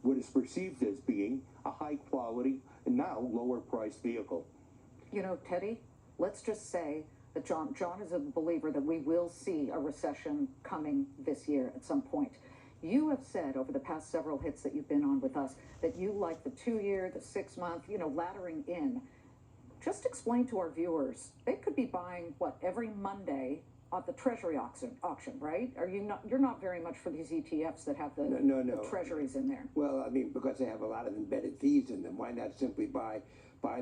what is perceived as being a high quality and now lower priced vehicle. You know, Teddy, let's just say that John is a believer that we will see a recession coming this year at some point. You have said over the past several hits that you've been on with us that you like the 2-year, the 6-month, laddering in. Just explain to our viewers, they could be buying what every Monday at the Treasury auction, right? You're not very much for these ETFs that have the Treasuries in there. Well, I mean, because they have a lot of embedded fees in them, why not simply buy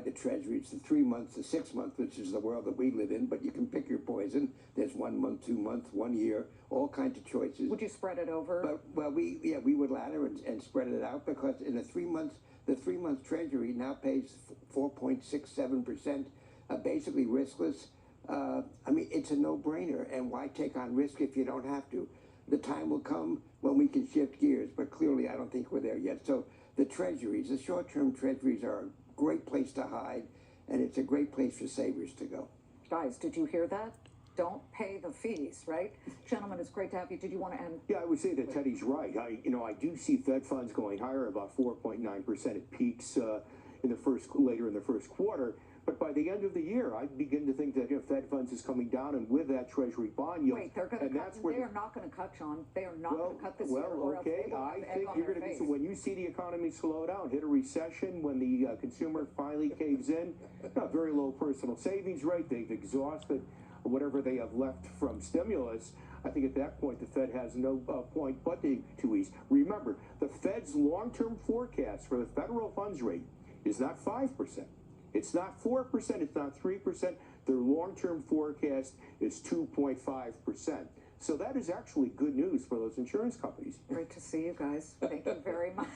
the Treasuries, the 3 months, the 6 months, which is the world that we live in, but you can pick your poison. There's 1 month, 2 months, 1 year, all kinds of choices. Would you spread it over? But, well, we would ladder and spread it out, because in the 3 months, the 3 month Treasury now pays 4.67%, basically riskless. I mean, it's a no-brainer, and why take on risk if you don't have to? The time will come when we can shift gears, but clearly I don't think we're there yet. So the Treasuries, the short-term Treasuries are a great place to hide, and it's a great place for savers to go. Guys, did you hear that? Don't pay the fees, right? Gentlemen, it's great to have you. Did you want to end? Yeah, I would say that Teddy's right. I do see Fed funds going higher, about 4.9%. It peaks later in the first quarter. But by the end of the year, I begin to think that Fed funds is coming down, and with that Treasury bond yield. Wait, they are not going to cut, John. They are not going to cut this year. Well, okay. I think you're going to be. So when you see the economy slow down, hit a recession, when the consumer finally caves in, very low personal savings rate, they've exhausted whatever they have left from stimulus. I think at that point the Fed has no point but to ease. Remember, the Fed's long-term forecast for the federal funds rate is not 5%. It's not 4%, it's not 3%. Their long-term forecast is 2.5%. So that is actually good news for those insurance companies. Great to see you guys. Thank you very much.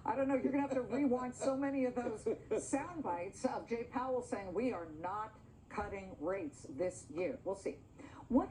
I don't know, you're going to have to rewind so many of those sound bites of Jay Powell saying we are not cutting rates this year. We'll see. What